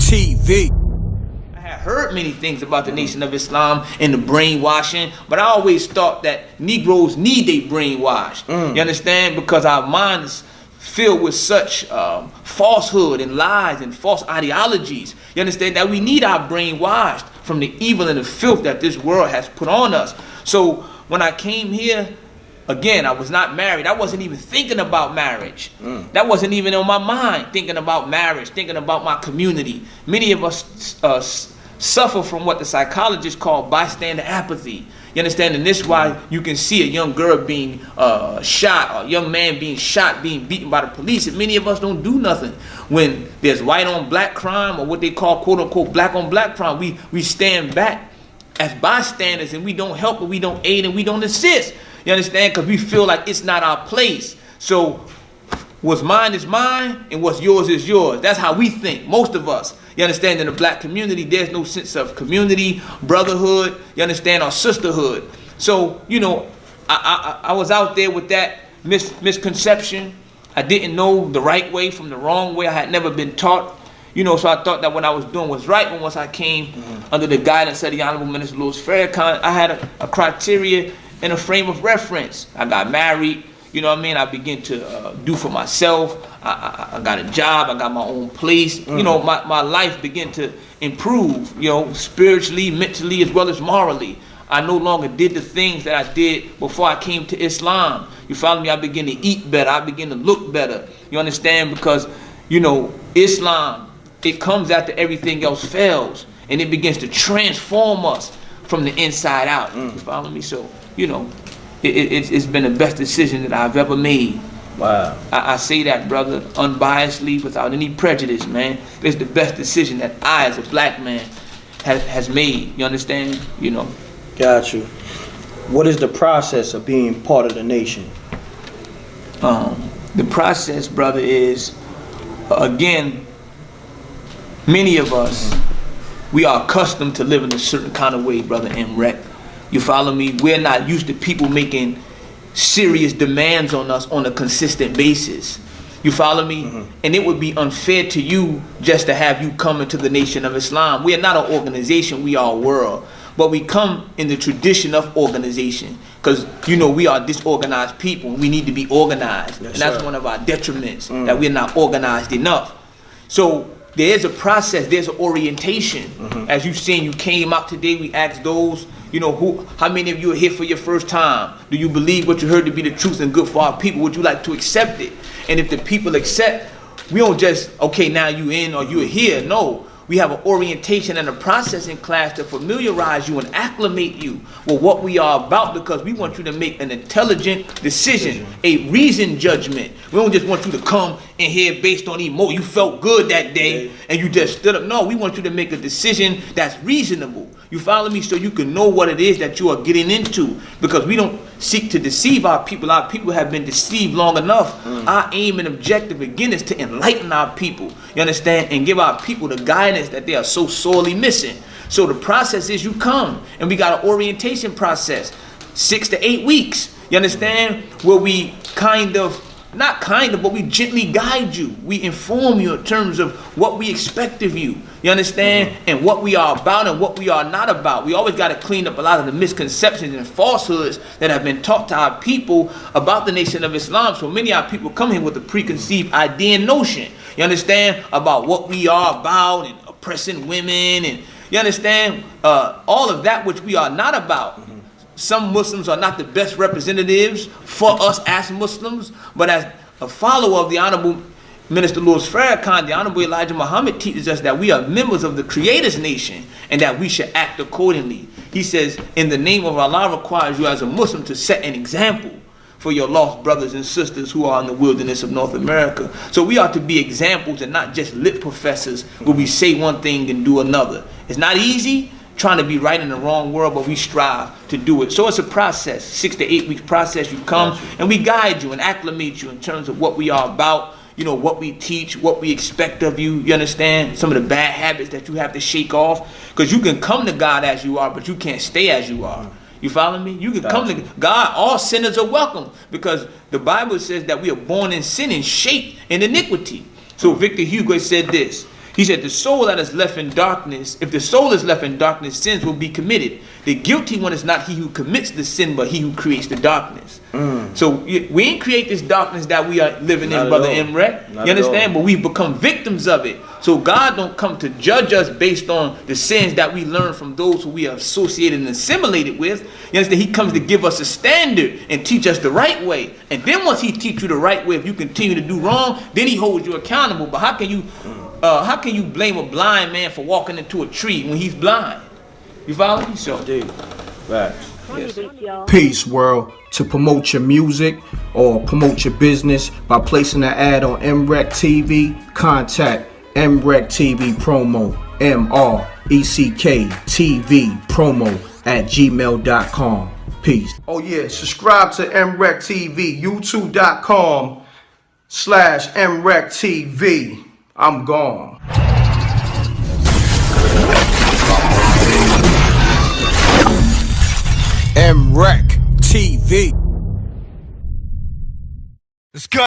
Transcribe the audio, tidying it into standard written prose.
MRecktv. I had heard many things about the Nation of Islam and the brainwashing, but I always thought that Negroes need they brainwashed. You understand? Because our minds filled with such falsehood and lies and false ideologies. You understand that we need our brainwashed from the evil and the filth that this world has put on us. So when I came here, again, I was not married. I wasn't even thinking about marriage. That wasn't even on my mind, thinking about marriage, thinking about my community. Many of us suffer from what the psychologists call bystander apathy. You understand? And this is why you can see a young girl being shot, or a young man being shot, being beaten by the police, and many of us don't do nothing. When there's white on black crime, or what they call quote unquote black on black crime, we stand back as bystanders, and we don't help, and we don't aid, and we don't assist. You understand? Because we feel like it's not our place. So what's mine is mine, and what's yours is yours. That's how we think, most of us. You understand? In the black community, there's no sense of community, brotherhood, you understand, or sisterhood. So, you know, I was out there with that misconception. I didn't know the right way from the wrong way. I had never been taught. You know, so I thought that what I was doing was right. But once I came under the guidance of the Honorable Minister Louis Farrakhan, I had a criteria and a frame of reference. I got married. You know what I mean? I began to do for myself. I got a job. I got my own place. You know, my life began to improve, you know, spiritually, mentally, as well as morally. I no longer did the things that I did before I came to Islam. You follow me? I began to eat better. I began to look better. You understand? Because, you know, Islam, it comes after everything else fails. And it begins to transform us from the inside out. You follow me? So, you know, it's been the best decision that I've ever made. Wow. I say that, brother, unbiasedly, without any prejudice, man. It's the best decision that I, as a black man, has made. You understand? You know. Got you. What is the process of being part of the nation? The process, brother, is, again, many of us, we are accustomed to living a certain kind of way, brother M.Reck. You follow me? We're not used to people making serious demands on us on a consistent basis. You follow me? And it would be unfair to you just to have you come into the Nation of Islam. We are not an organization, we are a world. But we come in the tradition of organization. Because, you know, we are disorganized people. We need to be organized. Yes, and that's sir. one of our detriments, that we're not organized enough. So there is a process, there's an orientation. As you've seen, you came out today, we asked those, you know, how many of you are here for your first time? Do you believe what you heard to be the truth and good for our people? Would you like to accept it? And if the people accept, we don't just, okay, now you in or you're here. No, we have an orientation and a processing class to familiarize you and acclimate you with what we are about, because we want you to make an intelligent decision, a reasoned judgment. We don't just want you to come in here based on emotion. You felt good that day and you just stood up. No, we want you to make a decision that's reasonable. You follow me? So you can know what it is that you are getting into, because we don't seek to deceive our people. Our people have been deceived long enough. Our aim and objective again is to enlighten our people, you understand, and give our people the guidance that they are so sorely missing. So the process is you come, and we got an orientation process, 6 to 8 weeks, you understand, where we but we gently guide you. We inform you in terms of what we expect of you. You understand? And what we are about and what we are not about. We always got to clean up a lot of the misconceptions and falsehoods that have been taught to our people about the Nation of Islam. So many of our people come here with a preconceived idea and notion. You understand? About what we are about and oppressing women, and you understand? All of that which we are not about. Some Muslims are not the best representatives for us as Muslims, but as a follower of the Honorable Minister Louis Farrakhan, the Honorable Elijah Muhammad teaches us that we are members of the Creator's nation and that we should act accordingly. He says, in the name of Allah requires you as a Muslim to set an example for your lost brothers and sisters who are in the wilderness of North America. So we are to be examples and not just lip professors where we say one thing and do another. It's not easy trying to be right in the wrong world, but we strive to do it. So it's a process, 6 to 8 weeks process. You come and we guide you and acclimate you in terms of what we are about, you know, what we teach, what we expect of you. You understand? Some of the bad habits that you have to shake off, because you can come to God as you are, but you can't stay as you are. You follow me? You can come to God. All sinners are welcome, because the Bible says that we are born in sin and shaped in iniquity. So Victor Hugo said this. He said, the soul that is left in darkness, if the soul is left in darkness, sins will be committed. The guilty one is not he who commits the sin, but he who creates the darkness. So we ain't create this darkness that we are living in, Brother M.Reck. You understand? But we've become victims of it. So God don't come to judge us based on the sins that we learn from those who we are associated and assimilated with. You understand? He comes to give us a standard and teach us the right way. And then once he teach you the right way, if you continue to do wrong, then he holds you accountable. But how can you blame a blind man for walking into a tree when he's blind? You follow me? So, Right. yes. Peace, world. To promote your music or promote your business by placing an ad on MRecktv, contact MRecktv promo, MRecktv promo @gmail.com. Peace. Oh yeah, subscribe to MRecktv, youtube.com/MRecktv. I'm gone. MRecktv. Let's go.